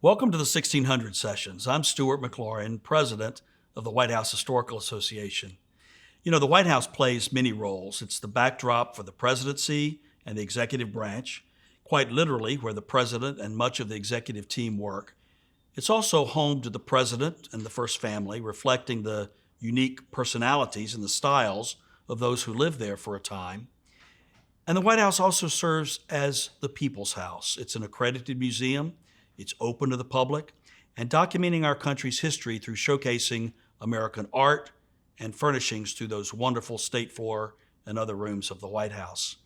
Welcome to the 1600 Sessions. I'm Stuart McLaurin, president of the White House Historical Association. You know, the White House plays many roles. It's the backdrop for the presidency and the executive branch, quite literally where the president and much of the executive team work. It's also home to the president and the first family, reflecting the unique personalities and the styles of those who lived there for a time. And the White House also serves as the people's house. It's an accredited museum. It's open to the public and documenting our country's history through showcasing American art and furnishings through those wonderful state floor and other rooms of the White House.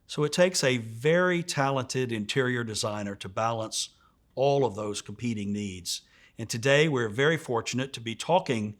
So it takes a very talented interior designer to balance all of those competing needs. And today we're very fortunate to be talking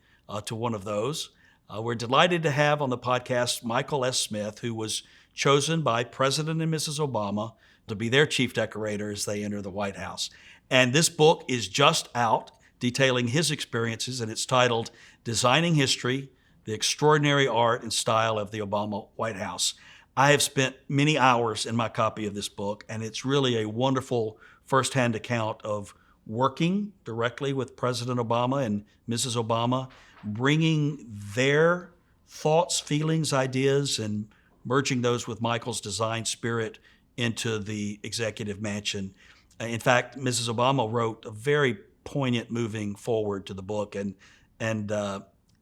to one of those. We're delighted to have on the podcast Michael S. Smith, who was chosen by President and Mrs. Obama to be their chief decorator as they enter the White House. And this book is just out, detailing his experiences, and it's titled Designing History, The Extraordinary Art and Style of the Obama White House. I have spent many hours in my copy of this book, and it's really a wonderful firsthand account of working directly with President Obama and Mrs. Obama, bringing their thoughts, feelings, ideas, and merging those with Michael's design spirit into the executive mansion. In fact, Mrs. Obama wrote a very poignant moving forward to the book, and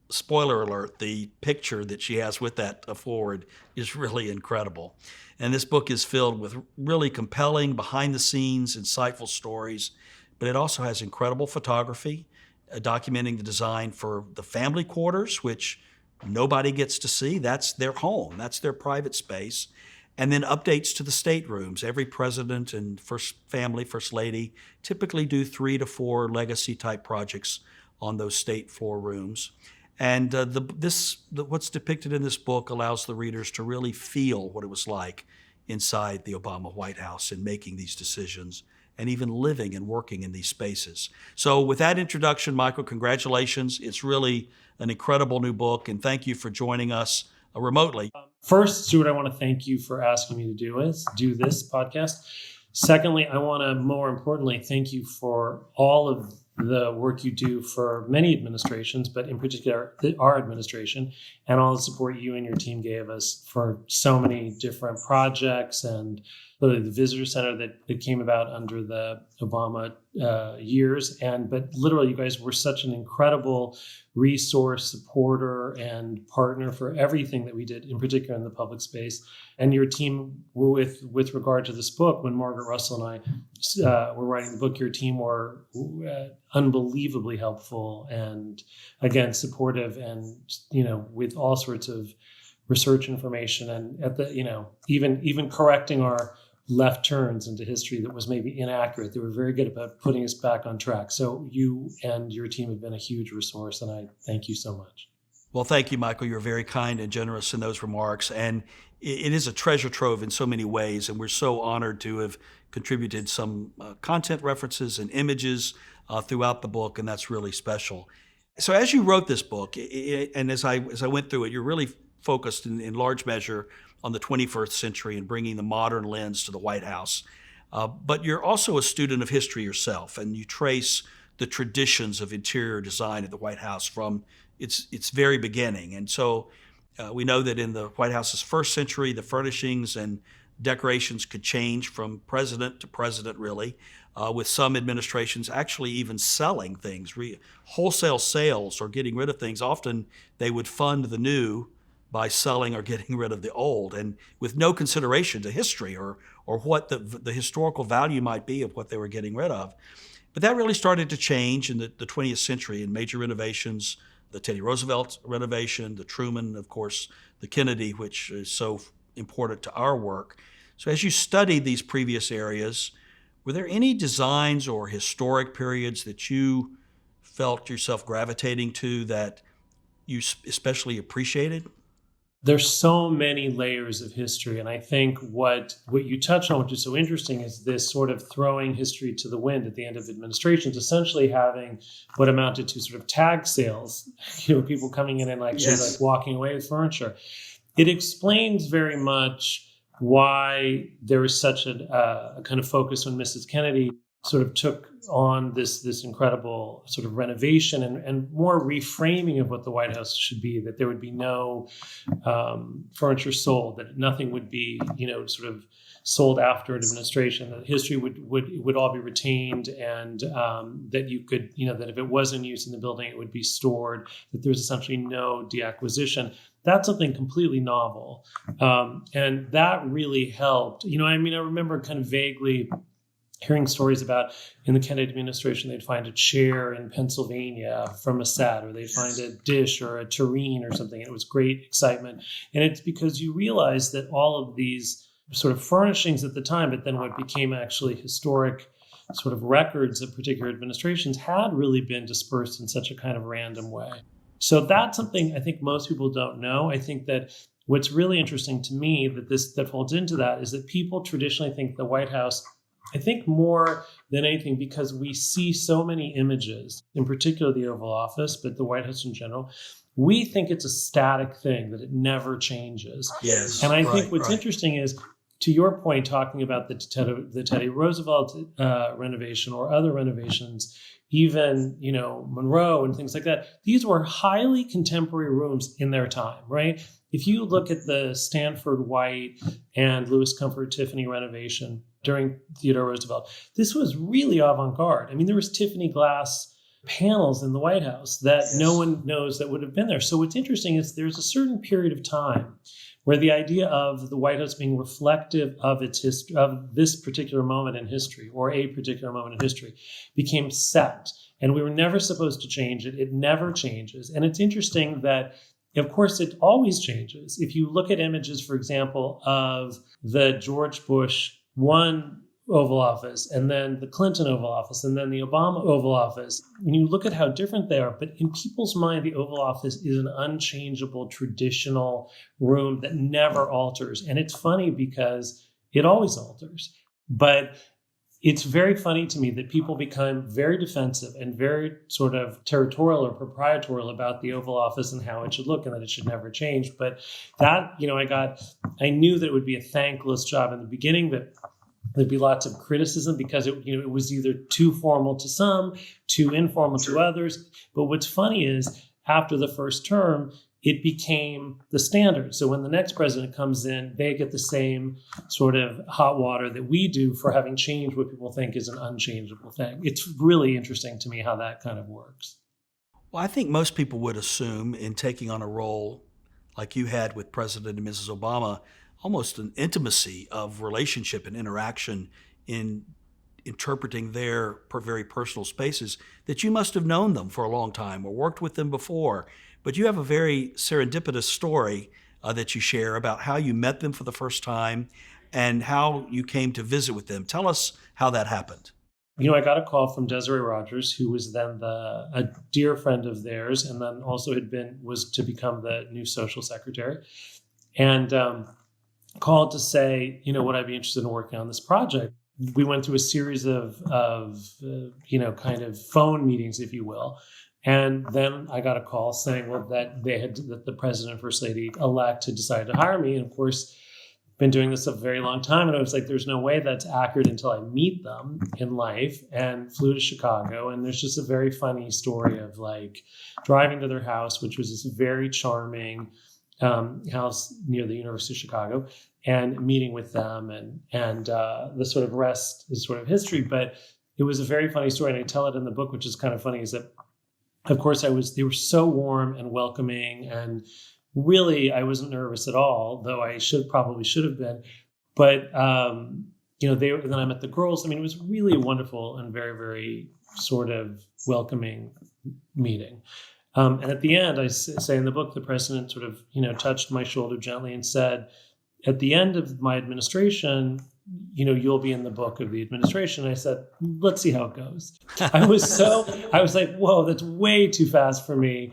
spoiler alert, the picture that she has with that forward is really incredible. And this book is filled with really compelling, behind-the-scenes, insightful stories, but it also has incredible photography, documenting the design for the family quarters, which nobody gets to see. That's their home. That's their private space. And then updates to the staterooms. Every president and first family, first lady typically do 3 to 4 legacy-type projects on those state floor rooms. And what's depicted in this book allows the readers to really feel what it was like inside the Obama White House in making these decisions and even living and working in these spaces. So with that introduction, Michael, congratulations. It's really an incredible new book, and thank you for joining us remotely. First, Stuart, I want to thank you for asking me to do this podcast. Secondly, I want to, more importantly, thank you for all of the work you do for many administrations, but in particular our administration, and all the support you and your team gave us for so many different projects, and literally the visitor center that came about under the Obama years. But literally, you guys were such an incredible resource, supporter, and partner for everything that we did, in particular in the public space. And your team, with regard to this book, when Margaret Russell and I were writing the book, your team were unbelievably helpful and, again, supportive, and with all sorts of research information, and at the even correcting our left turns into history that was maybe inaccurate. They were very good about putting us back on track. So you and your team have been a huge resource, and I thank you so much. Well, thank you, Michael. You're very kind and generous in those remarks. And it is a treasure trove in so many ways, and we're so honored to have contributed some content references and images throughout the book, and that's really special. So as you wrote this book, and as I went through it, you're really focused in large measure on the 21st century and bringing the modern lens to the White House. But you're also a student of history yourself, and you trace the traditions of interior design at the White House from its very beginning. And so we know that in the White House's first century, the furnishings and decorations could change from president to president, really, with some administrations actually even selling things, wholesale sales or getting rid of things. Often they would fund the new by selling or getting rid of the old, and with no consideration to history or what the historical value might be of what they were getting rid of. But that really started to change in the 20th century in major renovations, the Teddy Roosevelt renovation, the Truman, of course, the Kennedy, which is so important to our work. So as you studied these previous areas, were there any designs or historic periods that you felt yourself gravitating to that you especially appreciated? There's so many layers of history. And I think what you touched on, which is so interesting, is this sort of throwing history to the wind at the end of administrations, essentially having what amounted to sort of tag sales, people coming in and like walking away with furniture. It explains very much why there was such a kind of focus when Mrs. Kennedy sort of took on this incredible sort of renovation and more reframing of what the White House should be, that there would be no furniture sold, that nothing would be, sort of sold after an administration, that history would all be retained, and that you could, that if it was in use in the building, it would be stored, that there's essentially no deacquisition. That's something completely novel. And that really helped. I remember kind of vaguely hearing stories about in the Kennedy administration, they'd find a chair in Pennsylvania from a set, or they'd find a dish or a tureen or something. And it was great excitement. And it's because you realize that all of these sort of furnishings at the time, but then what became actually historic sort of records of particular administrations had really been dispersed in such a kind of random way. So that's something I think most people don't know. I think that what's really interesting to me that folds into that is that people traditionally think the White House, I think more than anything, because we see so many images, in particular the Oval Office, but the White House in general, we think it's a static thing, that it never changes. Yes. And I think what's interesting is, to your point, talking about the Teddy Roosevelt renovation or other renovations, even, Monroe and things like that, these were highly contemporary rooms in their time, right? If you look at the Stanford White and Louis Comfort Tiffany renovation during Theodore Roosevelt, this was really avant-garde. There was Tiffany glass panels in the White House that no one knows that would have been there. So what's interesting is there's a certain period of time where the idea of the White House being reflective of its history, of this particular moment in history, or a particular moment in history, became set. And we were never supposed to change it. It never changes. And it's interesting that, of course, it always changes. If you look at images, for example, of the George Bush one Oval Office, and then the Clinton Oval Office, and then the Obama Oval Office, when you look at how different they are, but in people's mind, the Oval Office is an unchangeable, traditional room that never alters. And it's funny because it always alters. But it's very funny to me that people become very defensive and very sort of territorial or proprietorial about the Oval Office and how it should look and that it should never change. But that, I knew that it would be a thankless job in the beginning, that there'd be lots of criticism because it was either too formal to some, too informal to others. But what's funny is after the first term, it became the standard. So when the next president comes in, they get the same sort of hot water that we do for having changed what people think is an unchangeable thing. It's really interesting to me how that kind of works. Well, I think most people would assume in taking on a role like you had with President and Mrs. Obama, almost an intimacy of relationship and interaction in interpreting their very personal spaces, that you must have known them for a long time or worked with them before. But you have a very serendipitous story that you share about how you met them for the first time and how you came to visit with them. Tell us how that happened. I got a call from Desiree Rogers, who was then a dear friend of theirs, and then also was to become the new social secretary, and called to say, would I be interested in working on this project? We went through a series of kind of phone meetings, if you will. And then I got a call saying, that the president and first lady elect had decided to hire me. And of course, been doing this a very long time. And I was like, there's no way that's accurate until I meet them in life, and flew to Chicago. And there's just a very funny story of driving to their house, which was this very charming house near the University of Chicago, and meeting with them, and the sort of rest is sort of history. But it was a very funny story, and I tell it in the book, which is kind of funny, is that, of course, they were so warm and welcoming, and really I wasn't nervous at all, though I probably should have been. But and then I met the girls. It was really a wonderful and very, very sort of welcoming meeting. And at the end, I say in the book, the president sort of, touched my shoulder gently and said, at the end of my administration, you'll be in the book of the administration. And I said, let's see how it goes. I was like, whoa, that's way too fast for me,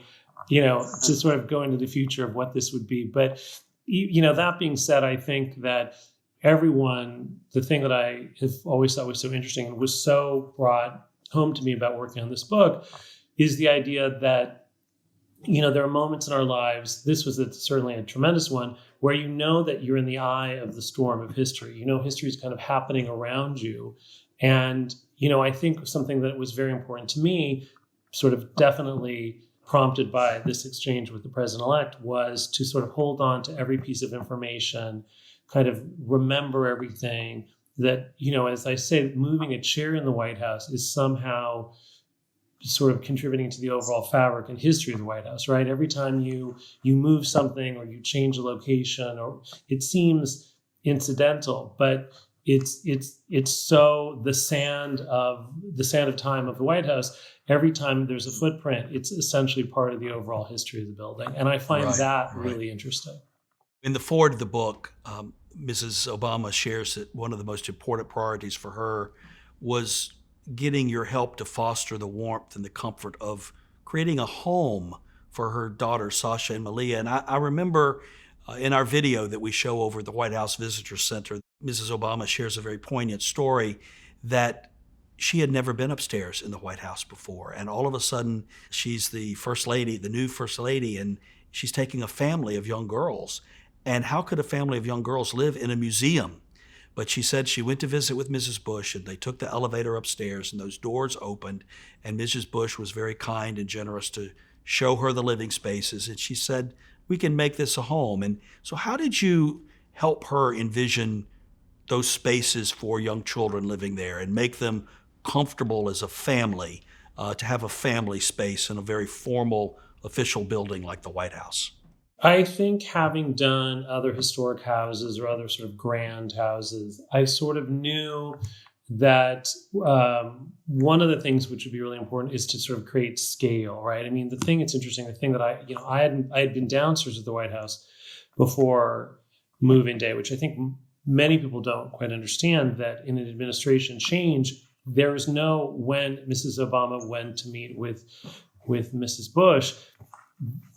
to sort of go into the future of what this would be. But, that being said, I think that the thing that I have always thought was so interesting and was so brought home to me about working on this book is the idea that, there are moments in our lives, this was certainly a tremendous one, where that you're in the eye of the storm of history. History is kind of happening around you. And I think something that was very important to me, sort of definitely prompted by this exchange with the president-elect, was to sort of hold on to every piece of information, kind of remember everything that, as I say, moving a chair in the White House is somehow sort of contributing to the overall fabric and history of the White House, right? Every time you move something or you change a location, or it seems incidental, but it's so the sand of time of the White House. Every time there's a footprint, it's essentially part of the overall history of the building, and I find that really interesting. In the foreword of the book, Mrs. Obama shares that one of the most important priorities for her was getting your help to foster the warmth and the comfort of creating a home for her daughters, Sasha and Malia. And I remember in our video that we show over at the White House Visitor Center, Mrs. Obama shares a very poignant story that she had never been upstairs in the White House before. And all of a sudden, she's the first lady, the new first lady, and she's taking a family of young girls. And how could a family of young girls live in a museum? But she said she went to visit with Mrs. Bush, and they took the elevator upstairs, and those doors opened, and Mrs. Bush was very kind and generous to show her the living spaces. And she said, we can make this a home. And so how did you help her envision those spaces for young children living there and make them comfortable as a family, to have a family space in a very formal, official building like the White House? I think, having done other historic houses or other sort of grand houses, I sort of knew that one of the things which would be really important is to sort of create scale, right? I mean, the thing that I had been downstairs at the White House before moving day, which I think many people don't quite understand, that in an administration change, there is when Mrs. Obama went to meet with Mrs. Bush,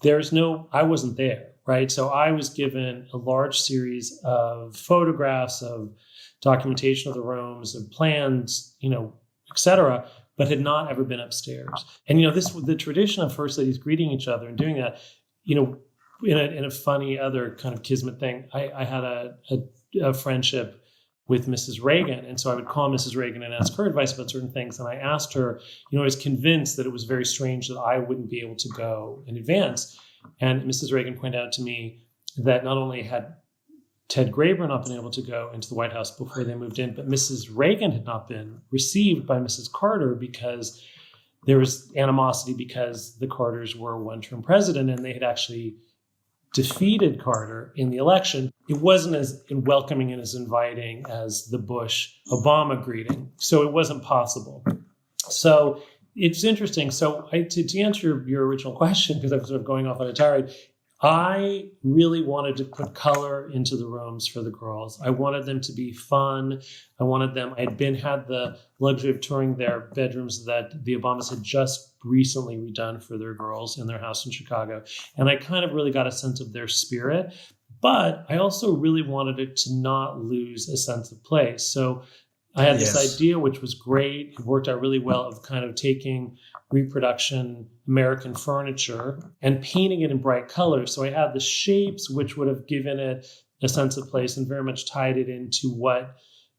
I wasn't there, right? So I was given a large series of photographs, of documentation of the rooms, of plans, et cetera, but had not ever been upstairs. And, the tradition of first ladies greeting each other and doing that, in a funny other kind of kismet thing, I had a friendship with Mrs. Reagan. And so I would call Mrs. Reagan and ask her advice about certain things. And I asked her, I was convinced that it was very strange that I wouldn't be able to go in advance. And Mrs. Reagan pointed out to me that not only had Ted Graber not been able to go into the White House before they moved in, but Mrs. Reagan had not been received by Mrs. Carter because there was animosity because the Carters were a one-term president and they had actually defeated Carter in the election. It wasn't as welcoming and as inviting as the Bush-Obama greeting. So it wasn't possible. So it's interesting. So to answer your original question, because I'm sort of going off on a tirade, I really wanted to put color into the rooms for the girls. I wanted them to be fun. I had the luxury of touring their bedrooms that the Obamas had just recently redone for their girls in their house in Chicago. And I kind of really got a sense of their spirit. But I also really wanted it to not lose a sense of place. So I had this idea, which was great. It worked out really well, of kind of taking reproduction American furniture and painting it in bright colors. So I had the shapes, which would have given it a sense of place and very much tied it into what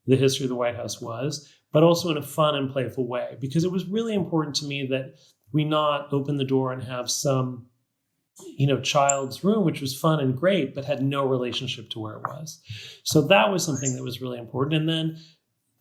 the history of the White House was, but also in a fun and playful way, because it was really important to me that we not open the door and have some, child's room, which was fun and great, but had no relationship to where it was. So that was something that was really important. And then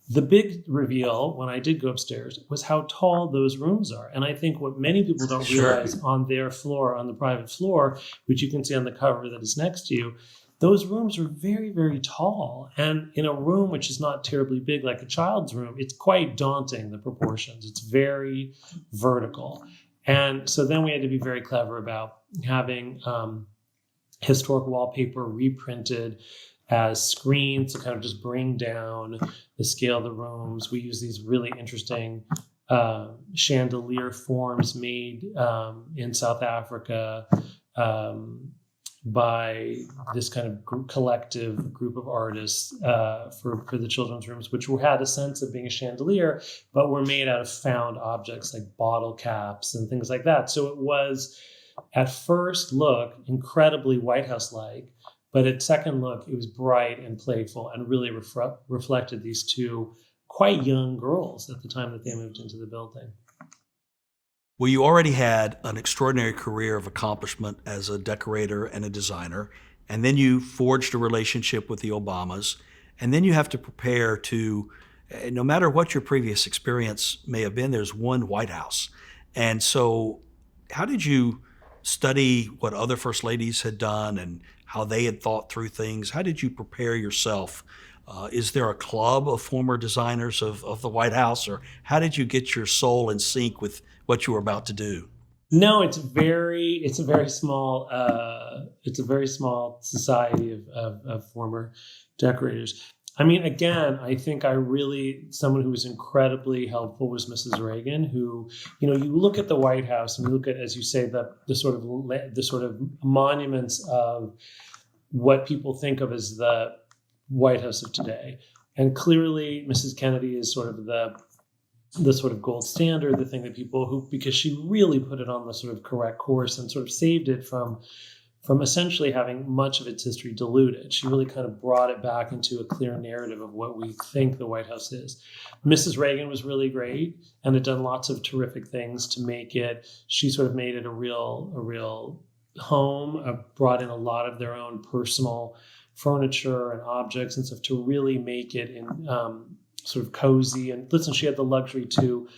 the big reveal when I did go upstairs was how tall those rooms are. And I think what many people don't realize on their floor, on the private floor, which you can see on the cover that is next to you, those rooms are very, very tall. And in a room which is not terribly big like a child's room, it's quite daunting, the proportions. It's very vertical. And so then we had to be very clever about having historic wallpaper reprinted as screens to kind of just bring down the scale of the rooms. We use these really interesting chandelier forms made in South Africa by this kind of collective group of artists for the children's rooms, which had a sense of being a chandelier, but were made out of found objects like bottle caps and things like that. So it was, at first look, incredibly White House-like, but at second look, it was bright and playful and really reflected these two quite young girls at the time that they moved into the building. Well, you already had an extraordinary career of accomplishment as a decorator and a designer, and then you forged a relationship with the Obamas, and then you have to prepare to, no matter what your previous experience may have been, there's one White House. And so, how did you study what other first ladies had done and how they had thought through things? How did you prepare yourself? Is there a club of former designers of the White House, or how did you get your soul in sync with what you were about to do? No, it's a very small society of former decorators. I mean, again, I think someone who was incredibly helpful was Mrs. Reagan, who, you look at the White House and you look at, as you say, the sort of monuments of what people think of as the White House of today. And clearly Mrs. Kennedy is sort of the sort of gold standard, the thing that because she really put it on the sort of correct course and sort of saved it from essentially having much of its history diluted. She really kind of brought it back into a clear narrative of what we think the White House is. Mrs. Reagan was really great and had done lots of terrific things to make it. She sort of made it a real home, brought in a lot of their own personal furniture and objects and stuff to really make it in sort of cozy. And listen, she had the luxury too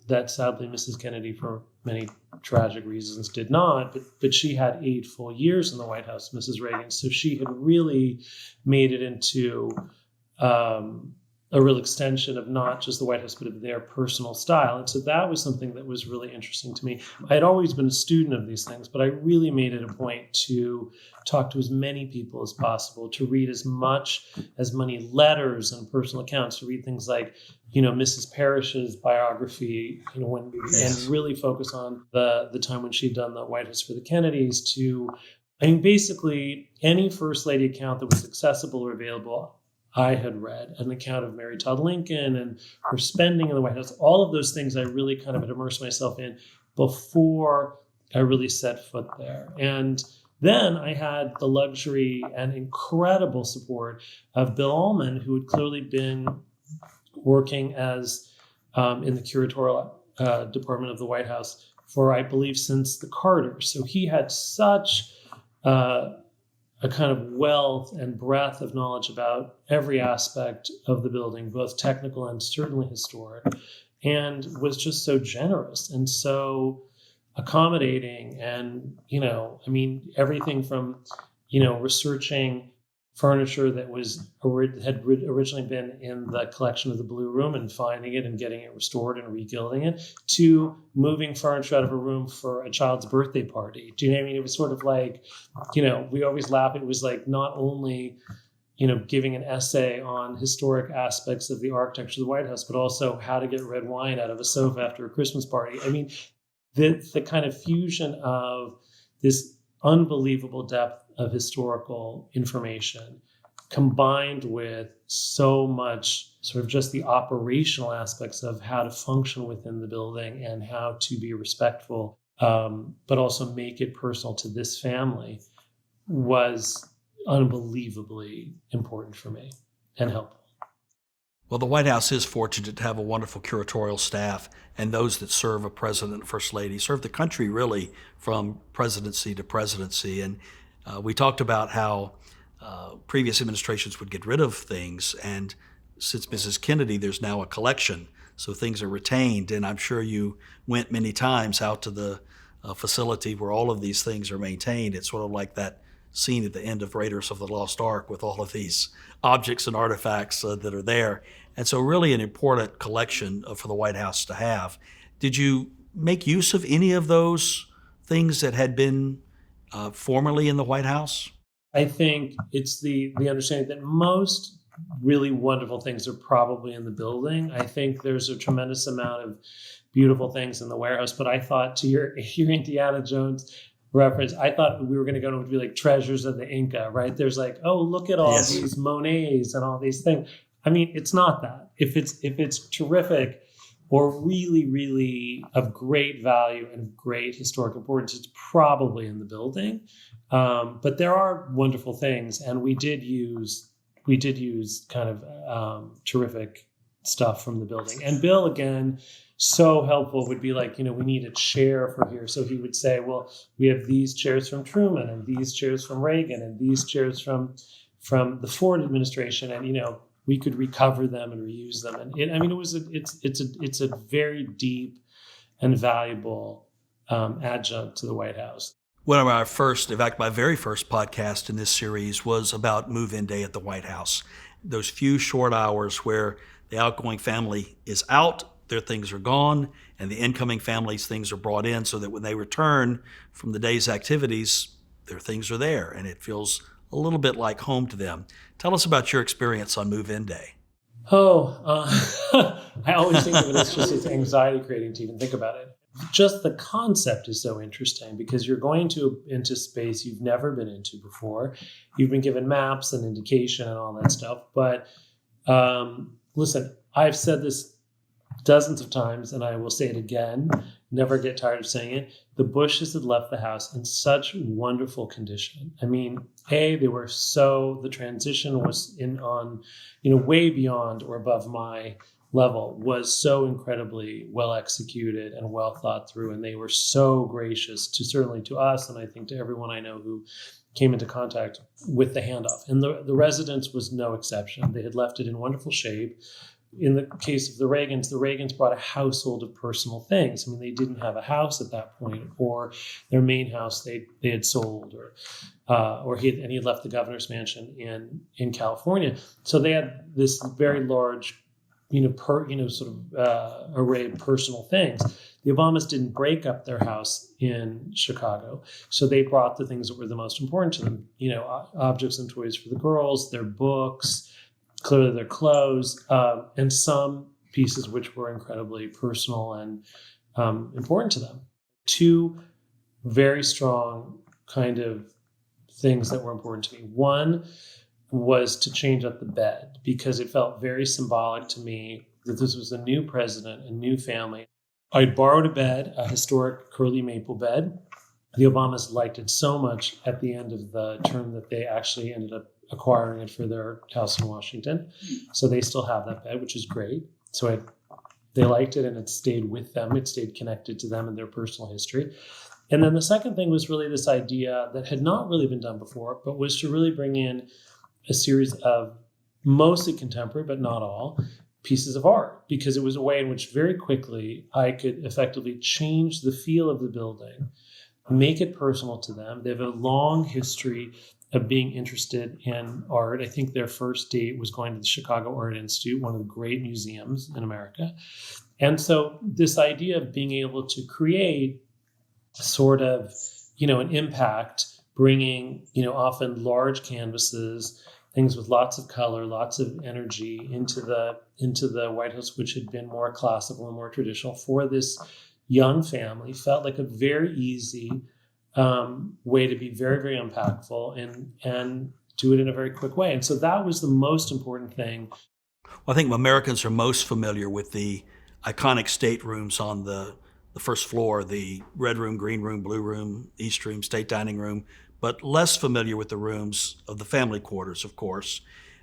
that sadly Mrs. Kennedy, for many tragic reasons, did not. But she had 8 full years in the White House, Mrs. Reagan. So she had really made it into a real extension of not just the White House, but of their personal style. And so that was something that was really interesting to me. I had always been a student of these things, but I really made it a point to talk to as many people as possible, to read as many letters and personal accounts, to read things like, Mrs. Parrish's biography, and really focus on the time when she'd done the White House for the Kennedys basically any First Lady account that was accessible or available. I had read an account of Mary Todd Lincoln and her spending in the White House. All of those things I really kind of had immersed myself in before I really set foot there. And then I had the luxury and incredible support of Bill Ullman, who had clearly been working as in the curatorial department of the White House for, I believe, since the Carters. So he had such a kind of wealth and breadth of knowledge about every aspect of the building, both technical and certainly historic, and was just so generous and so accommodating. And, everything from, researching furniture that had originally been in the collection of the Blue Room and finding it and getting it restored and regilding it, to moving furniture out of a room for a child's birthday party. Do you know what I mean? It was sort of like, we always laugh. It was like not only, giving an essay on historic aspects of the architecture of the White House, but also how to get red wine out of a sofa after a Christmas party. I mean, the kind of fusion of this unbelievable depth of historical information combined with so much sort of just the operational aspects of how to function within the building and how to be respectful, but also make it personal to this family, was unbelievably important for me and helpful. Well, the White House is fortunate to have a wonderful curatorial staff, and those that serve a president and first lady serve the country really from presidency to presidency. And we talked about how previous administrations would get rid of things, and since Mrs. Kennedy, there's now a collection, so things are retained. And I'm sure you went many times out to the facility where all of these things are maintained. It's sort of like that scene at the end of Raiders of the Lost Ark with all of these objects and artifacts that are there. And so really an important collection for the White House to have. Did you make use of any of those things that had been formerly in the White House? I think it's the understanding that most really wonderful things are probably in the building. I think there's a tremendous amount of beautiful things in the warehouse, but I thought, to your Indiana Jones reference, I thought we were going to go to be like treasures of the Inca, right? There's like, oh, look at all these Monets and all these things. I mean, it's not that. If it's terrific or really, really of great value and of great historic importance, it's probably in the building. But there are wonderful things, and we did use kind of terrific stuff from the building. And Bill, again, so helpful, would be like, we need a chair for here. So he would say, well, we have these chairs from Truman and these chairs from Reagan and these chairs from the Ford administration. And, we could recover them and reuse them. And it's a very deep and valuable adjunct to the White House. One of our first, in fact, my very first podcast in this series was about move-in day at the White House. Those few short hours where the outgoing family is out, their things are gone, and the incoming family's things are brought in so that when they return from the day's activities, their things are there, and it feels a little bit like home to them. Tell us about your experience on move-in day. I always think of it as just as anxiety creating to even think about it. Just the concept is so interesting because you're going into space you've never been into before. You've been given maps and indication and all that stuff. But listen, I've said this dozens of times, and I will say it again. Never get tired of saying it. The Bushes had left the house in such wonderful condition. I mean, the transition was way beyond or above my level, was so incredibly well executed and well thought through. And they were so gracious certainly to us. And I think to everyone I know who came into contact with the handoff. And the residence was no exception. They had left it in wonderful shape. In the case of the Reagans brought a household of personal things. I mean, they didn't have a house at that point, or their main house they had sold, he had left the governor's mansion in California. So they had this very large, array of personal things. The Obamas didn't break up their house in Chicago, so they brought the things that were the most important to them. Objects and toys for the girls, their books. Clearly their clothes, and some pieces which were incredibly personal and important to them. Two very strong kind of things that were important to me. One was to change up the bed because it felt very symbolic to me that this was a new president, a new family. I'd borrowed a bed, a historic curly maple bed. The Obamas liked it so much at the end of the term that they actually ended up acquiring it for their house in Washington. So they still have that bed, which is great. So they liked it and it stayed with them. It stayed connected to them and their personal history. And then the second thing was really this idea that had not really been done before, but was to really bring in a series of mostly contemporary, but not all, pieces of art, because it was a way in which very quickly I could effectively change the feel of the building, make it personal to them. They have a long history of being interested in art. I think their first date was going to the Chicago Art Institute, one of the great museums in America. And so this idea of being able to create sort of, an impact, bringing, often large canvases, things with lots of color, lots of energy into the White House, which had been more classical and more traditional for this young family, felt like a very easy way to be very, very impactful and do it in a very quick way. And so that was the most important thing. Well, I think Americans are most familiar with the iconic staterooms on the first floor, the red room, green room, blue room, east room, state dining room, but less familiar with the rooms of the family quarters, of course.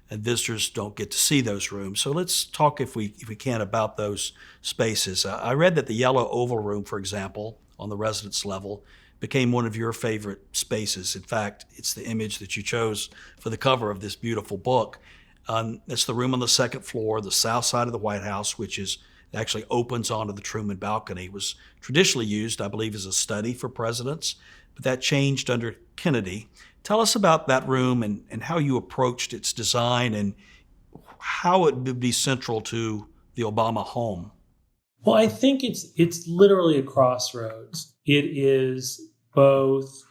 And visitors don't get to see those rooms. So let's talk, if we can, about those spaces. I read that the yellow oval room, for example, on the residence level, became one of your favorite spaces. In fact, it's the image that you chose for the cover of this beautiful book. It's the room on the second floor, the south side of the White House, which actually opens onto the Truman balcony. It was traditionally used, I believe, as a study for presidents, but that changed under Kennedy. Tell us about that room and how you approached its design and how it would be central to the Obama home. Well, I think it's literally a crossroads. It is both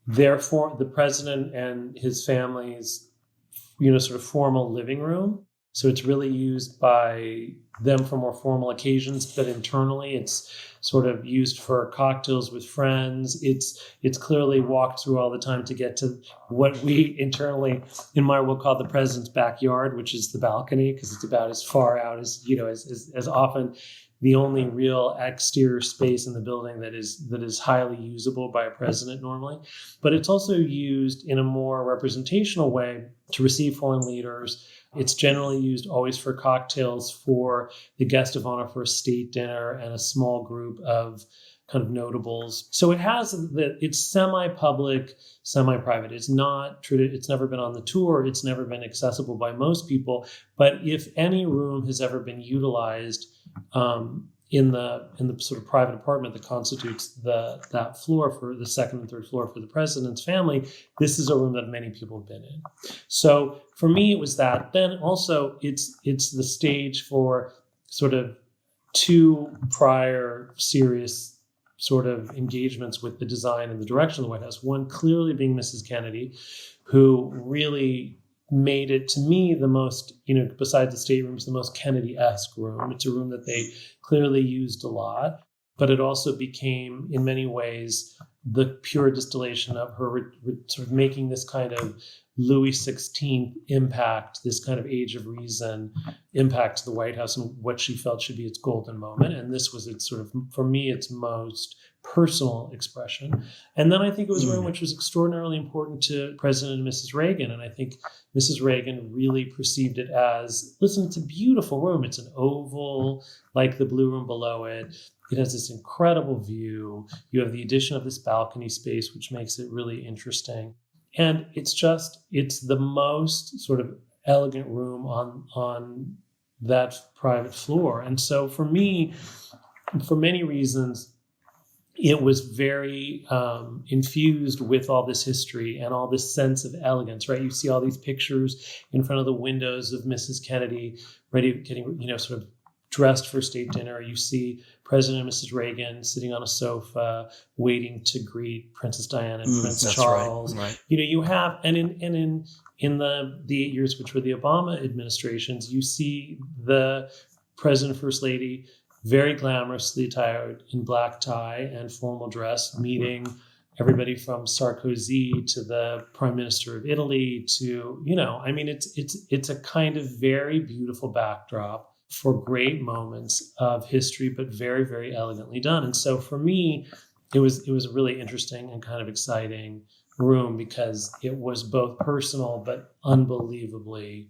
the president and his family's, sort of formal living room. So it's really used by them for more formal occasions, but internally it's sort of used for cocktails with friends. It's clearly walked through all the time to get to what we internally in my world call the president's backyard, which is the balcony, because it's about as far out as often the only real exterior space in the building that is highly usable by a president normally. But it's also used in a more representational way to receive foreign leaders, It's generally used always for cocktails for the guest of honor for a state dinner and a small group of kind of notables. So it's semi-public, semi-private. It's never been on the tour. It's never been accessible by most people. But if any room has ever been utilized in the sort of private apartment that constitutes that floor for the second and third floor for the president's family, this is a room that many people have been in. So for me, it was that. Then also it's the stage for sort of two prior serious sort of engagements with the design and the direction of the White House. One clearly being Mrs. Kennedy, who really made it, to me, the most, besides the staterooms, the most Kennedy-esque room. It's a room that they clearly used a lot, but it also became, in many ways, the pure distillation of her sort of making this kind of Louis XVI impact, this kind of age of reason impact to the White House and what she felt should be its golden moment. And this was its sort of, for me, its most personal expression. And then I think it was a room which was extraordinarily important to President and Mrs. Reagan. And I think Mrs. Reagan really perceived it as, listen, it's a beautiful room. It's an oval, like the blue room below it. It has this incredible view. You have the addition of this balcony space, which makes it really interesting. And it's the most sort of elegant room on that private floor. And so for me, for many reasons, it was very infused with all this history and all this sense of elegance, right? You see all these pictures in front of the windows of Mrs. Kennedy, getting, sort of dressed for state dinner. You see President and Mrs. Reagan sitting on a sofa, waiting to greet Princess Diana and Prince Charles. Right. You have, and in the 8 years which were the Obama administrations, you see the President and First Lady very glamorously attired in black tie and formal dress, meeting everybody from Sarkozy to the Prime Minister of Italy to, it's a kind of very beautiful backdrop for great moments of history, but very, very elegantly done. And so for me, it was a really interesting and kind of exciting room because it was both personal, but unbelievably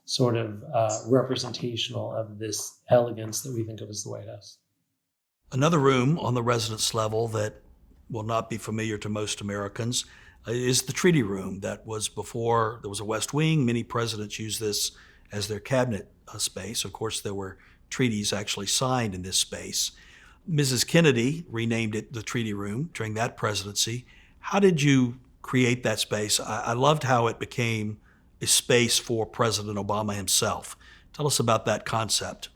sort of representational of this elegance that we think of as the White House. Another room on the residence level that will not be familiar to most Americans is the Treaty Room. That was before there was a West Wing. Many presidents used this as their cabinet space. Of course, there were treaties actually signed in this space. Mrs. Kennedy renamed it the Treaty Room during that presidency. How did you create that space? I loved how it became a space for President Obama himself. Tell us about that concept.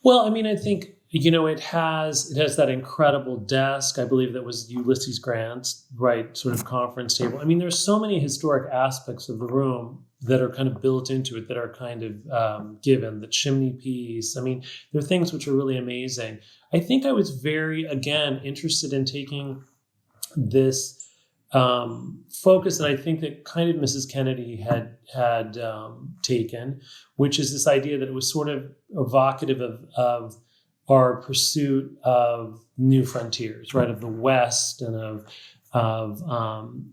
Well, I think, it has that incredible desk. I believe that was Ulysses Grant's, right, sort of conference table. There's so many historic aspects of the room that are kind of built into it, that are kind of given, the chimney piece. There are things which are really amazing. I think I was very, again, interested in taking this focus that I think that kind of Mrs. Kennedy had taken, which is this idea that it was sort of evocative of our pursuit of new frontiers, right, of the West and of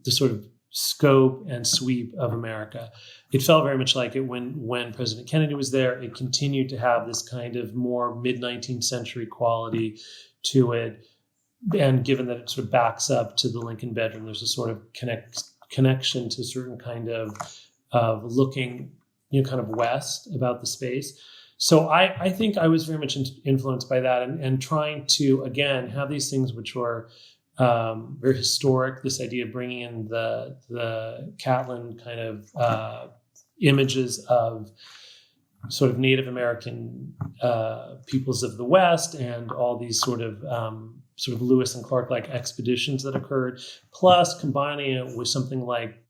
the sort of scope and sweep of America. It felt very much like it when President Kennedy was there. It continued to have this kind of more mid-19th century quality to it. And given that it sort of backs up to the Lincoln bedroom, there's a sort of connection to a certain kind of looking, kind of west about the space. So I think I was very much influenced by that and trying to, again, have these things which were very historic, this idea of bringing in the Catlin kind of images of sort of Native American peoples of the West and all these sort of Lewis and Clark-like expeditions that occurred, plus combining it with something like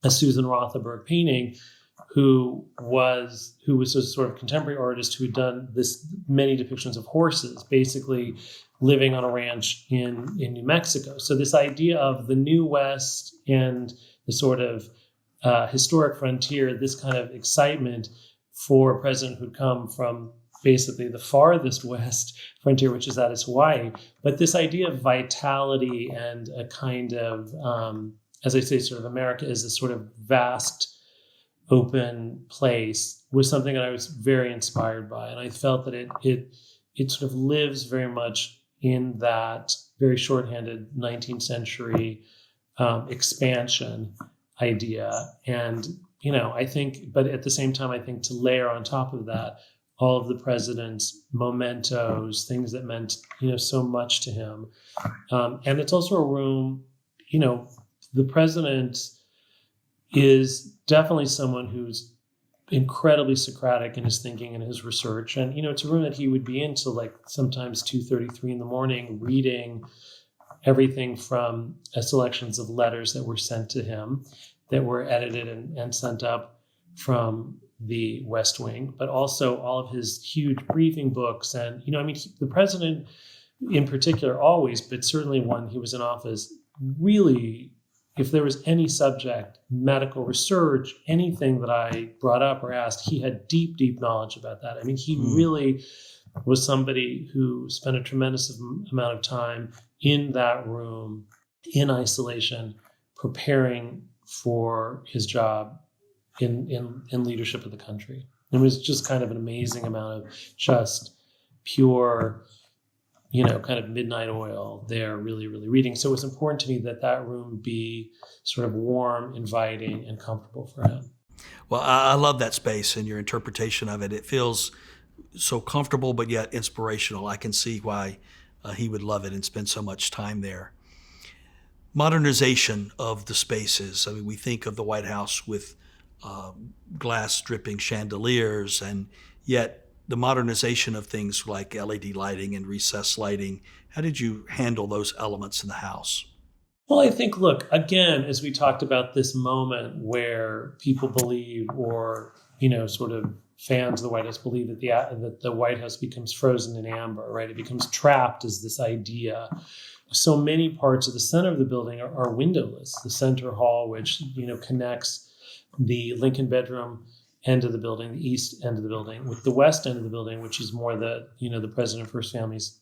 a Susan Rothenberg painting, who was a sort of contemporary artist who had done many depictions of horses, basically living on a ranch in New Mexico. So this idea of the New West and the sort of historic frontier, this kind of excitement for a president who'd come from basically the farthest west frontier, which is that is Hawaii. But this idea of vitality and a kind of, as I say, sort of America is this sort of vast open place was something that I was very inspired by. And I felt that it sort of lives very much in that very shorthanded 19th century expansion idea. And, I think, but at the same time, I think to layer on top of that, all of the president's mementos, things that meant, so much to him. And it's also a room, the president is definitely someone who's incredibly Socratic in his thinking and his research. And, it's a room that he would be in till like sometimes 2:33 in the morning, reading everything from selections of letters that were sent to him that were edited and sent up from the West Wing, but also all of his huge briefing books. And, the president in particular always, but certainly when he was in office, really, if there was any subject, medical research, anything that I brought up or asked, he had deep, deep knowledge about that. He really was somebody who spent a tremendous amount of time in that room, in isolation, preparing for his job in leadership of the country. It was just kind of an amazing amount of just pure, kind of midnight oil there, really, really reading. So it was important to me that room be sort of warm, inviting, and comfortable for him. Well, I love that space and your interpretation of it. It feels so comfortable, but yet inspirational. I can see why he would love it and spend so much time there. Modernization of the spaces. We think of the White House with glass dripping chandeliers, and yet the modernization of things like LED lighting and recessed lighting. How did you handle those elements in the house? Well, I think, look, again, as we talked about this moment where people believe, or, sort of fans of the White House believe that the White House becomes frozen in amber, right? It becomes trapped as this idea. So many parts of the center of the building are windowless. The center hall, which, connects the Lincoln bedroom end of the building, the east end of the building, with the west end of the building, which is more the President First Family's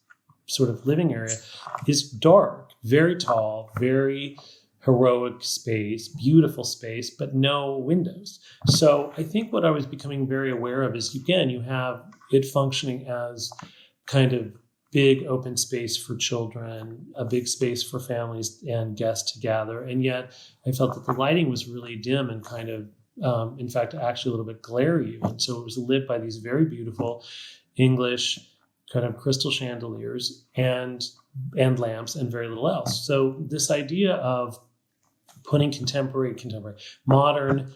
sort of living area, is dark, very tall, very heroic space, beautiful space, but no windows. So I think what I was becoming very aware of is, again, you have it functioning as kind of big open space for children, a big space for families and guests to gather. And yet I felt that the lighting was really dim and kind of, in fact, actually a little bit glary. And so it was lit by these very beautiful English kind of crystal chandeliers and lamps and very little else. So this idea of putting contemporary, modern,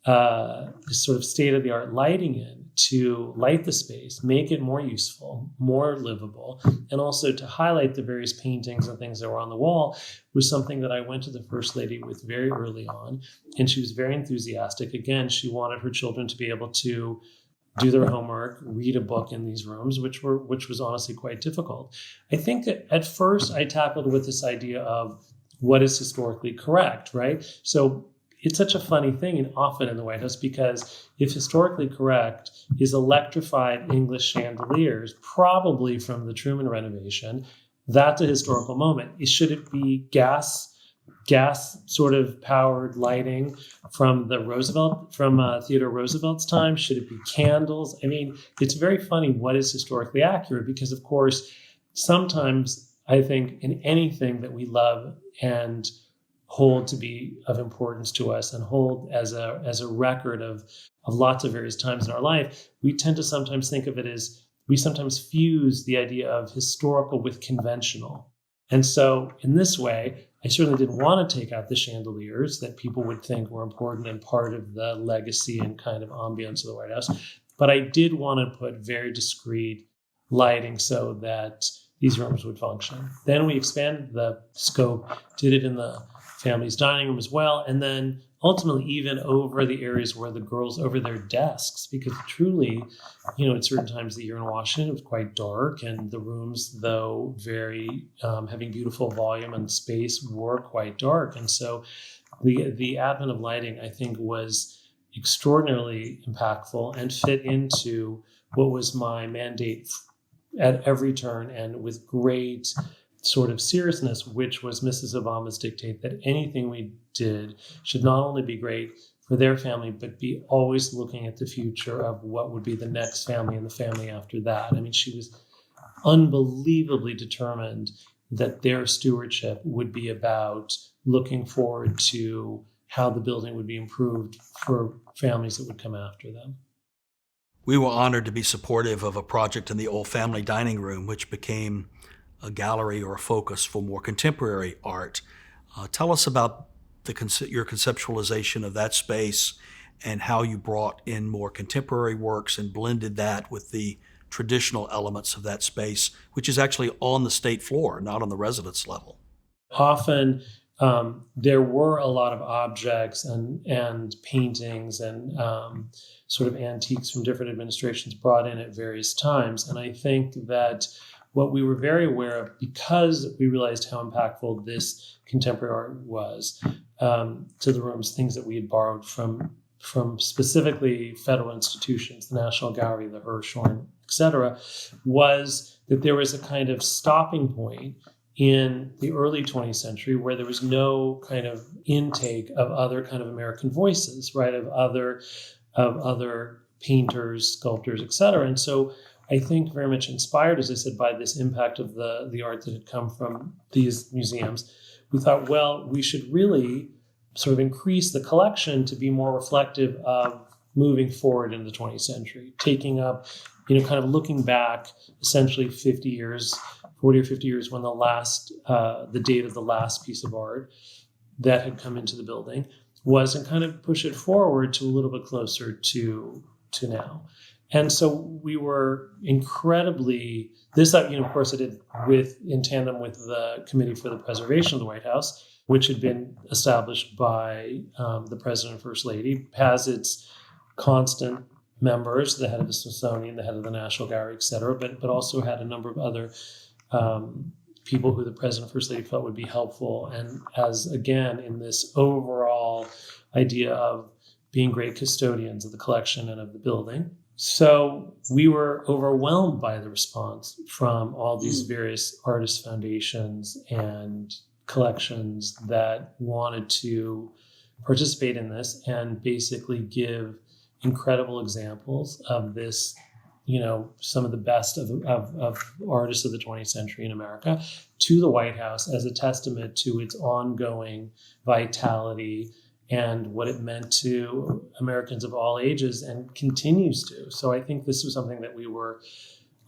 sort of state-of-the-art lighting in to light the space, make it more useful, more livable, and also to highlight the various paintings and things that were on the wall was something that I went to the First Lady with very early on. And she was very enthusiastic. Again, she wanted her children to be able to do their homework, read a book in these rooms, which was honestly quite difficult. I think that at first I tackled with this idea of what is historically correct, right? So it's such a funny thing and often in the White House, because if historically correct is electrified English chandeliers, probably from the Truman renovation, that's a historical moment. Should it be gas sort of powered lighting from Theodore Roosevelt's time? Should it be candles? It's very funny what is historically accurate, because of course, sometimes I think in anything that we love and hold to be of importance to us and hold as a record of lots of various times in our life, we tend to sometimes think of it as, we sometimes fuse the idea of historical with conventional. And so in this way, I certainly didn't want to take out the chandeliers that people would think were important and part of the legacy and kind of ambience of the White House. But I did want to put very discreet lighting so that these rooms would function. Then we expanded the scope, did it in the family's dining room as well, and then ultimately even over the areas where the girls, over their desks, because truly, at certain times of the year in Washington, it was quite dark, and the rooms, though very having beautiful volume and space, were quite dark. And so the advent of lighting, I think, was extraordinarily impactful and fit into what was my mandate at every turn, and with great sort of seriousness, which was Mrs. Obama's dictate that anything we did should not only be great for their family, but be always looking at the future of what would be the next family and the family after that. I mean, she was unbelievably determined that their stewardship would be about looking forward to how the building would be improved for families that would come after them. We were honored to be supportive of a project in the old family dining room, which became a gallery or a focus for more contemporary art. Tell us about your conceptualization of that space and how you brought in more contemporary works and blended that with the traditional elements of that space, which is actually on the state floor, not on the residence level. Often there were a lot of objects and paintings and sort of antiques from different administrations brought in at various times. And I think that what we were very aware of, because we realized how impactful this contemporary art was to the rooms, things that we had borrowed from specifically federal institutions, the National Gallery, the Hirshhorn, et cetera, was that there was a kind of stopping point in the early 20th century where there was no kind of intake of other kind of American voices, right, of other painters, sculptors, et cetera. And so I think very much inspired, as I said, by this impact of the art that had come from these museums, we thought, well, we should really sort of increase the collection to be more reflective of moving forward in the 20th century, taking up, kind of looking back essentially 40 or 50 years when the date of the last piece of art that had come into the building was, and kind of push it forward to a little bit closer to now. And so we were incredibly, of course, I did in tandem with the Committee for the Preservation of the White House, which had been established by the President and First Lady, has its constant members, the head of the Smithsonian, the head of the National Gallery, et cetera, but also had a number of other people who the President and First Lady felt would be helpful. And as, again, in this overall idea of being great custodians of the collection and of the building. So we were overwhelmed by the response from all these various artist foundations and collections that wanted to participate in this and basically give incredible examples of this, some of the best of artists of the 20th century in America to the White House as a testament to its ongoing vitality and what it meant to Americans of all ages and continues to. So I think this was something that we were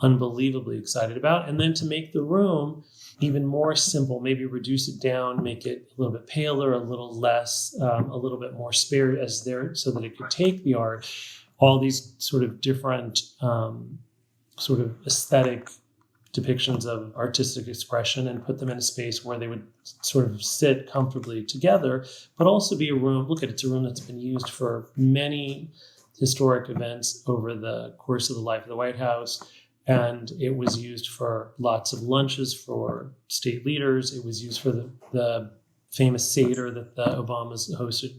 unbelievably excited about. And then to make the room even more simple, maybe reduce it down, make it a little bit paler, a little less, a little bit more spare as there, so that it could take the art, all these sort of different sort of aesthetic depictions of artistic expression and put them in a space where they would sort of sit comfortably together, but also be a room, it's a room that's been used for many historic events over the course of the life of the White House. And it was used for lots of lunches for state leaders. It was used for the famous Seder that the Obamas hosted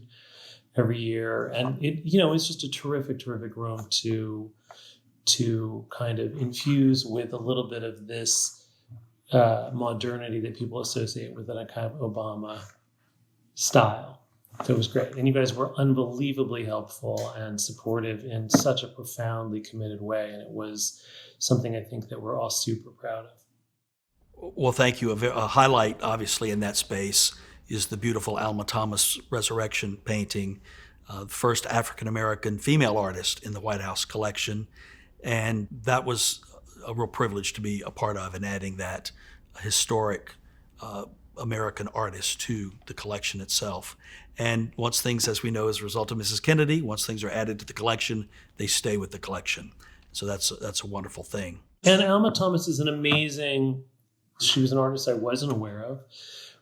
every year. And it's just a terrific, terrific room to kind of infuse with a little bit of this modernity that people associate with a kind of Obama style. So it was great. And you guys were unbelievably helpful and supportive in such a profoundly committed way. And it was something I think that we're all super proud of. Well, thank you. A highlight, obviously, in that space is the beautiful Alma Thomas Resurrection painting, the first African-American female artist in the White House collection. And that was a real privilege to be a part of, and adding that historic American artist to the collection itself. And once things, as we know, as a result of Mrs. Kennedy, once things are added to the collection, they stay with the collection. So that's a wonderful thing. And Alma Thomas is she was an artist I wasn't aware of.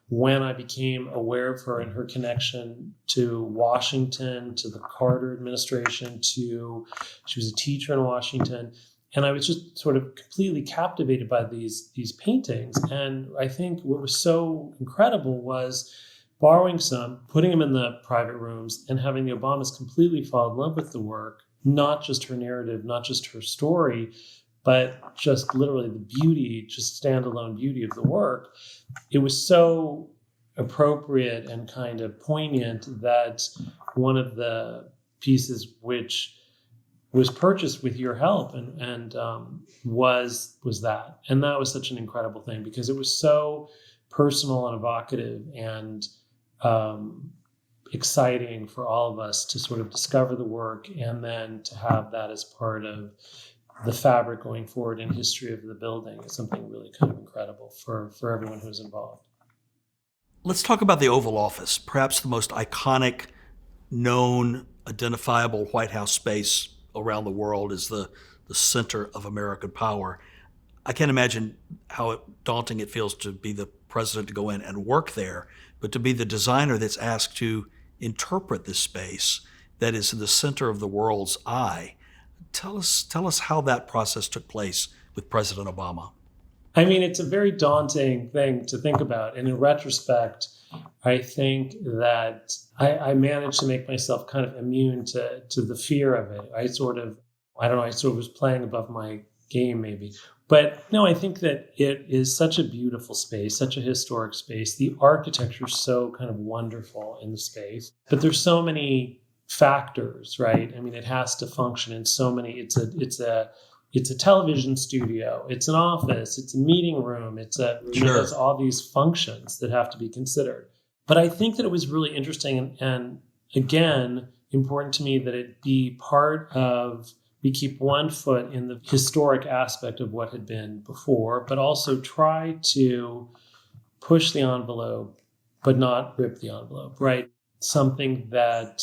When I became aware of her and her connection to Washington, to the Carter administration, she was a teacher in Washington. And I was just sort of completely captivated by these paintings. And I think what was so incredible was borrowing some, putting them in the private rooms, and having the Obamas completely fall in love with the work, not just her narrative, not just her story, but just literally the beauty, just standalone beauty of the work. It was so appropriate and kind of poignant that one of the pieces which was purchased with your help and was that. And that was such an incredible thing because it was so personal and evocative and exciting for all of us to sort of discover the work and then to have that as part of the fabric going forward in history of the building is something really kind of incredible for everyone who's involved. Let's talk about the Oval Office, perhaps the most iconic, known, identifiable White House space around the world is the center of American power. I can't imagine how daunting it feels to be the president to go in and work there, but to be the designer that's asked to interpret this space that is in the center of the world's eye. Tell us how that process took place with President Obama. I mean, it's a very daunting thing to think about. And in retrospect, I think that I managed to make myself kind of immune to the fear of it. I sort of was playing above my game maybe. But no, I think that it is such a beautiful space, such a historic space. The architecture is so kind of wonderful in the space. But there's so many factors, right? I mean, it has to function in so many. It's a television studio, it's an office, it's a meeting room, there's all these functions that have to be considered. But I think that it was really interesting and again, important to me that it be part of, we keep one foot in the historic aspect of what had been before, but also try to push the envelope, but not rip the envelope, right? Something that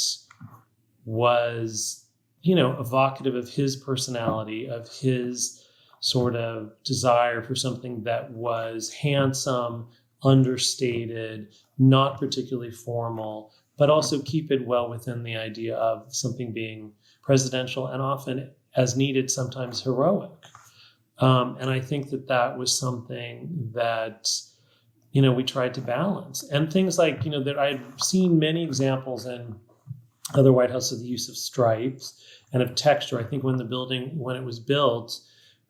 was evocative of his personality, of his sort of desire for something that was handsome, understated, not particularly formal, but also keep it well within the idea of something being presidential and often, as needed, sometimes heroic. And I think that was something that, we tried to balance. And things like, that I'd seen many examples in other White House of the use of stripes and of texture. I think when it was built,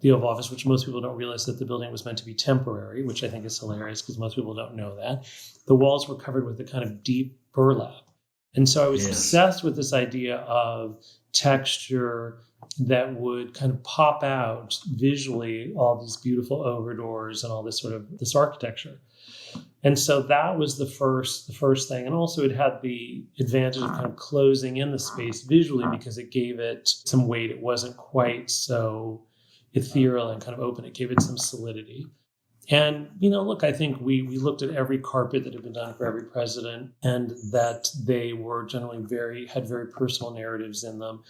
the Oval Office, which most people don't realize that the building was meant to be temporary, which I think is hilarious because most people don't know that. The walls were covered with a kind of deep burlap. And so I was obsessed with this idea of texture that would kind of pop out visually, all these beautiful overdoors and all this architecture. And so that was the first thing. And also it had the advantage of kind of closing in the space visually because it gave it some weight. It wasn't quite so ethereal and kind of open. It gave it some solidity. And, look, I think we looked at every carpet that had been done for every president and that they were generally had very personal narratives in them.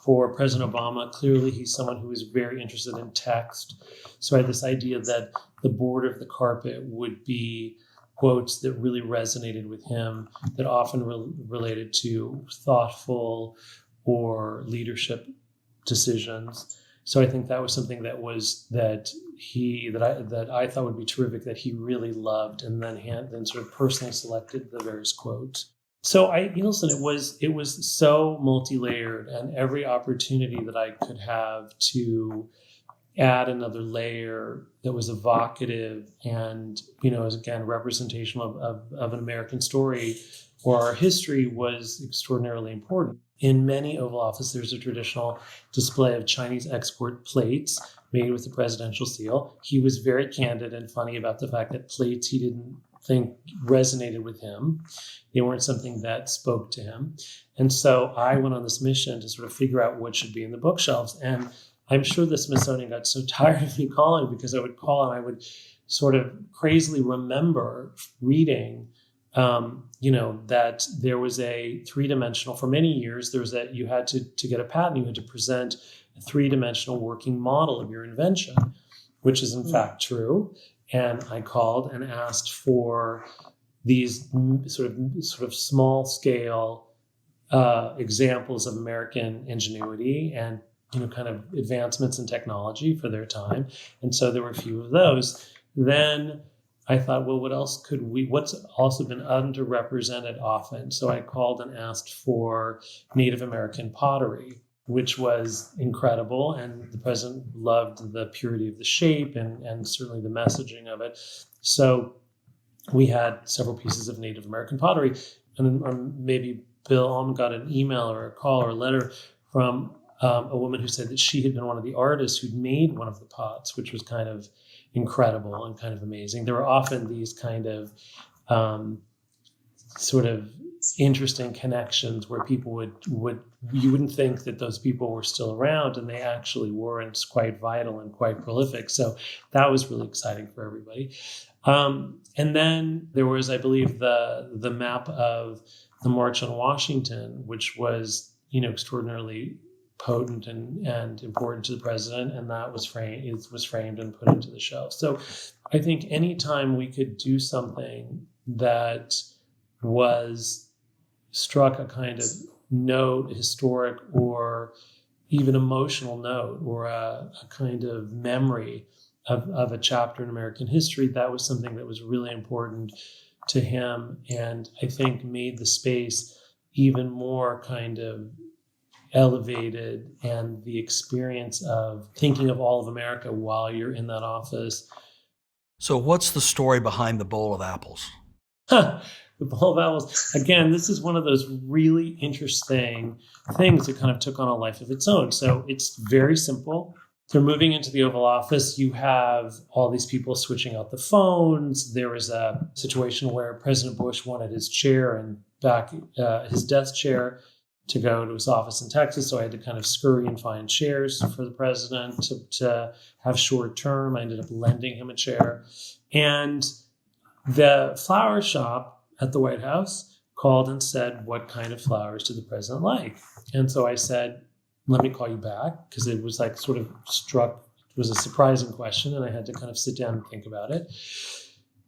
For President Obama, clearly he's someone who is very interested in text. So I had this idea that the border of the carpet would be quotes that really resonated with him, that often related to thoughtful or leadership decisions. So I think that was something that I thought would be terrific, that he really loved, and then sort of personally selected the various quotes. So listen, it was so multi-layered, and every opportunity that I could have to add another layer that was evocative and, as again, representational of an American story or our history was extraordinarily important. In many Oval Office, there's a traditional display of Chinese export plates made with the presidential seal. He was very candid and funny about the fact that plates he didn't think resonated with him. They weren't something that spoke to him. And so I went on this mission to sort of figure out what should be in the bookshelves. And I'm sure the Smithsonian got so tired of me calling because I would call and I would sort of crazily remember reading that there was a three-dimensional, for many years, you had to get a patent, you had to present a three-dimensional working model of your invention, which is in fact true. And I called and asked for these sort of small scale examples of American ingenuity and kind of advancements in technology for their time. And so there were a few of those. Then I thought, well, what's also been underrepresented often? So I called and asked for Native American pottery, which was incredible. And the president loved the purity of the shape and certainly the messaging of it. So we had several pieces of Native American pottery, and or maybe Bill Almond got an email or a call or a letter from a woman who said that she had been one of the artists who'd made one of the pots, which was kind of incredible and kind of amazing. There were often these kind of sort of interesting connections where people would you wouldn't think that those people were still around, and they actually were, and it's quite vital and quite prolific. So that was really exciting for everybody. And then there was, I believe, the map of the March on Washington, which was, extraordinarily potent and important to the president, and that was framed and put into the show. So I think anytime we could do something that was struck a kind of note, historic or even emotional note, or a kind of memory of a chapter in American history, that was something that was really important to him, and I think made the space even more kind of elevated, and the experience of thinking of all of America while you're in that office. So what's the story behind the bowl of apples? The bowl of apples. Again, this is one of those really interesting things that kind of took on a life of its own. So it's very simple. They're moving into the Oval Office. You have all these people switching out the phones. There was a situation where President Bush wanted his chair and back his desk chair to go to his office in Texas. So I had to kind of scurry and find chairs for the president to have short term. I ended up lending him a chair. And the flower shop at the White House called and said, what kind of flowers did the president like? And so I said, let me call you back, because it was like sort of it was a surprising question, and I had to kind of sit down and think about it.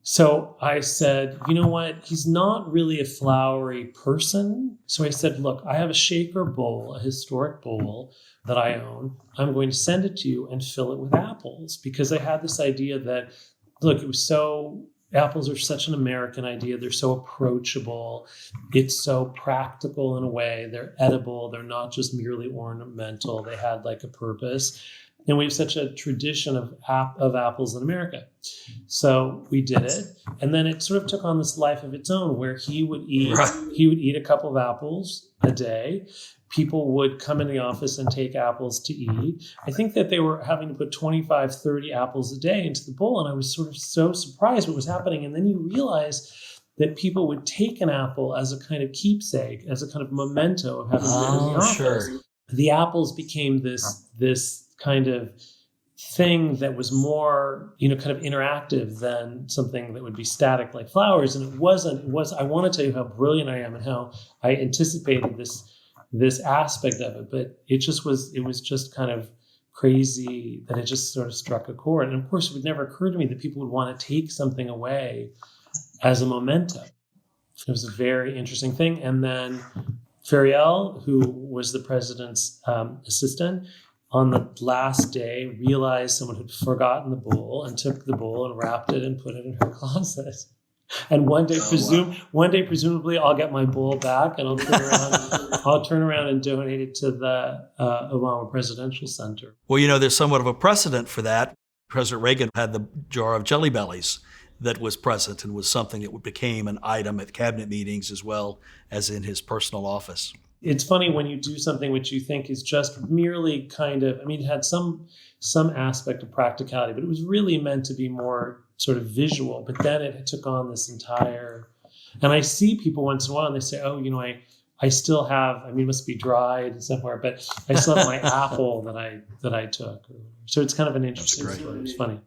So I said, you know what? He's not really a flowery person. So I said, look, I have a shaker bowl, a historic bowl that I own. I'm going to send it to you and fill it with apples, because I had this idea that, look, apples are such an American idea. They're so approachable. It's so practical in a way. They're edible. They're not just merely ornamental. They had like a purpose. And we have such a tradition of apples in America. So we did it. And then it sort of took on this life of its own, where he would eat a couple of apples a day. People would come in the office and take apples to eat. I think that they were having to put 25, 30 apples a day into the bowl. And I was sort of so surprised what was happening. And then you realize that people would take an apple as a kind of keepsake, as a kind of memento of having been in the office. Sure. The apples became this kind of thing that was more, kind of interactive than something that would be static like flowers. And it was, I want to tell you how brilliant I am and how I anticipated this aspect of it, but it was just kind of crazy that it just sort of struck a chord. And of course, it would never occur to me that people would want to take something away as a memento. It was a very interesting thing. And then Fariel, who was the president's assistant, on the last day realized someone had forgotten the bowl and took the bowl and wrapped it and put it in her closet. And one day, presumably, I'll get my bowl back and I'll turn around and donate it to the Obama Presidential Center. Well, there's somewhat of a precedent for that. President Reagan had the jar of Jelly Bellies that was present and was something that became an item at cabinet meetings as well as in his personal office. It's funny when you do something which you think is just merely kind of, it had some aspect of practicality, but it was really meant to be more sort of visual. But then it took on this entire, and I see people once in a while and they say, oh, I still have, it must be dried somewhere, but I still have my apple that I took. So it's kind of an interesting story. It's funny.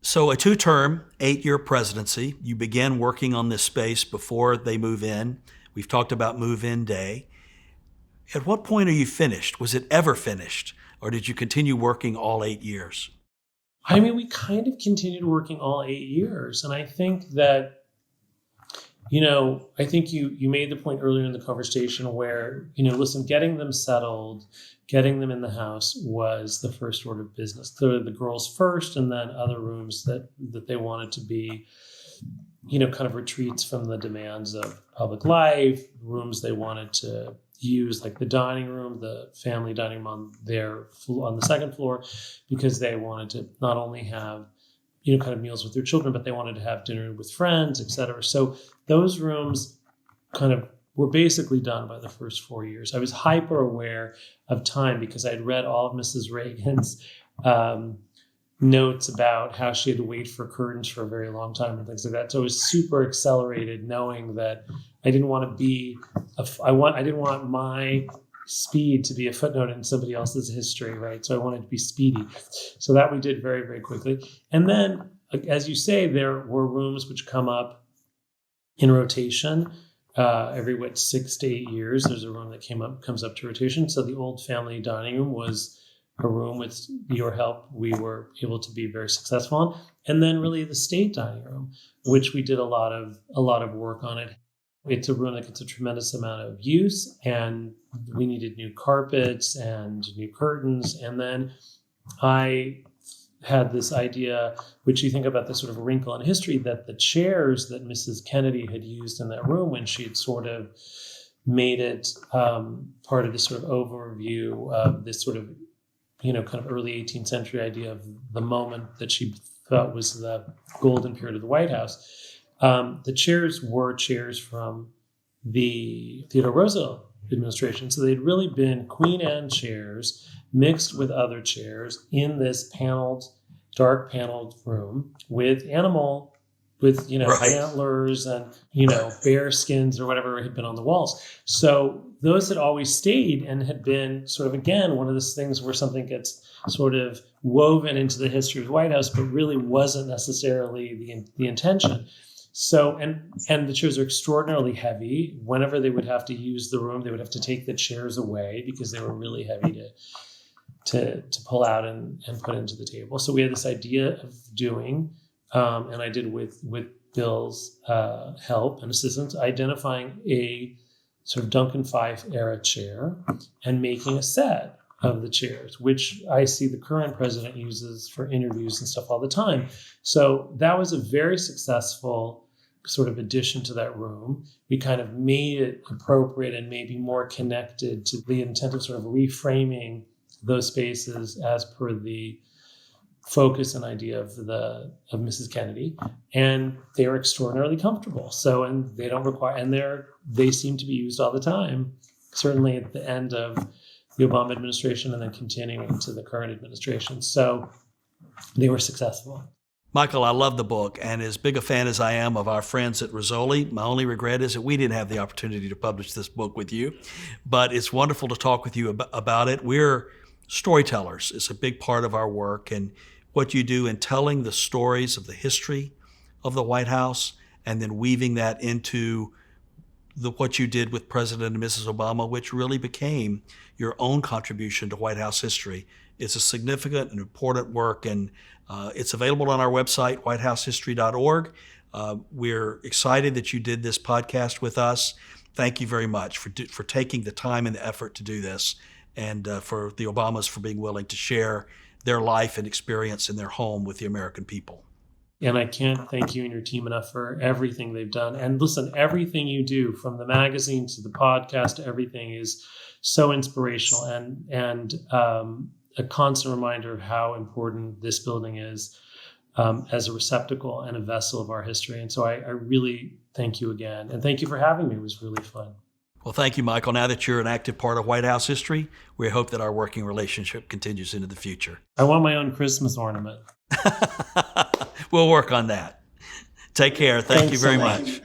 So a 2-term, 8-year presidency, you began working on this space before they move in. We've talked about move-in day. At what point are you finished? Was it ever finished? Or did you continue working all 8 years? We kind of continued working all 8 years. And I think that, I think you made the point earlier in the conversation where, listen, getting them settled, getting them in the house was the first order of business. Clearly the girls first, and then other rooms that they wanted to be, kind of retreats from the demands of public life, rooms they wanted to use, like the dining room, the family dining room on the second floor, because they wanted to not only have, kind of meals with their children, but they wanted to have dinner with friends, et cetera. So those rooms kind of were basically done by the first 4 years. I was hyper aware of time because I'd read all of Mrs. Reagan's notes about how she had to wait for curtains for a very long time and things like that. So I was super accelerated, knowing that I didn't want to be I didn't want my speed to be a footnote in somebody else's history, right? So I wanted to be speedy. So that we did very, very quickly. And then, as you say, there were rooms which come up in rotation. Every 6 to 8 years, there's a room that comes up to rotation. So the old family dining room was a room with your help we were able to be very successful on. And then really the state dining room, which we did a lot of work on it. It's a room that gets a tremendous amount of use, and we needed new carpets and new curtains. And then I had this idea, which you think about this sort of wrinkle in history, that the chairs that Mrs. Kennedy had used in that room when she had sort of made it part of this sort of overview of this sort of, kind of early 18th century idea of the moment that she thought was the golden period of the White House. The chairs were chairs from the Theodore Roosevelt administration. So they'd really been Queen Anne chairs mixed with other chairs in this dark paneled room with Right. antlers and, bear skins or whatever had been on the walls. So those had always stayed and had been sort of, again, one of those things where something gets sort of woven into the history of the White House, but really wasn't necessarily the intention. So, and the chairs are extraordinarily heavy. Whenever they would have to use the room, they would have to take the chairs away because they were really heavy to pull out and put into the table. So we had this idea of doing, and I did with Bill's help and assistance, identifying a sort of Duncan Fife era chair and making a set of the chairs, which I see the current president uses for interviews and stuff all the time. So that was a very successful sort of addition to that room. We kind of made it appropriate and maybe more connected to the intent of sort of reframing those spaces as per the focus and idea of Mrs. Kennedy, and they are extraordinarily comfortable. So, and they don't require, and they seem to be used all the time. Certainly at the end of the Obama administration, and then continuing to the current administration. So, they were successful. Michael, I love the book, and as big a fan as I am of our friends at Rizzoli, my only regret is that we didn't have the opportunity to publish this book with you. But it's wonderful to talk with you about it. We're storytellers. It's a big part of our work, and what you do in telling the stories of the history of the White House and then weaving that into what you did with President and Mrs. Obama, which really became your own contribution to White House history. It's a significant and important work, and it's available on our website, whitehousehistory.org. We're excited that you did this podcast with us. Thank you very much for taking the time and the effort to do this, and for the Obamas for being willing to share their life and experience in their home with the American people. And I can't thank you and your team enough for everything they've done. And listen, everything you do, from the magazine to the podcast to everything, is so inspirational and a constant reminder of how important this building is as a receptacle and a vessel of our history. And so I really thank you again. And thank you for having me. It was really fun. Well, thank you, Michael. Now that you're an active part of White House history, we hope that our working relationship continues into the future. I want my own Christmas ornament. We'll work on that. Take care. Thank you Thanks so very much. much.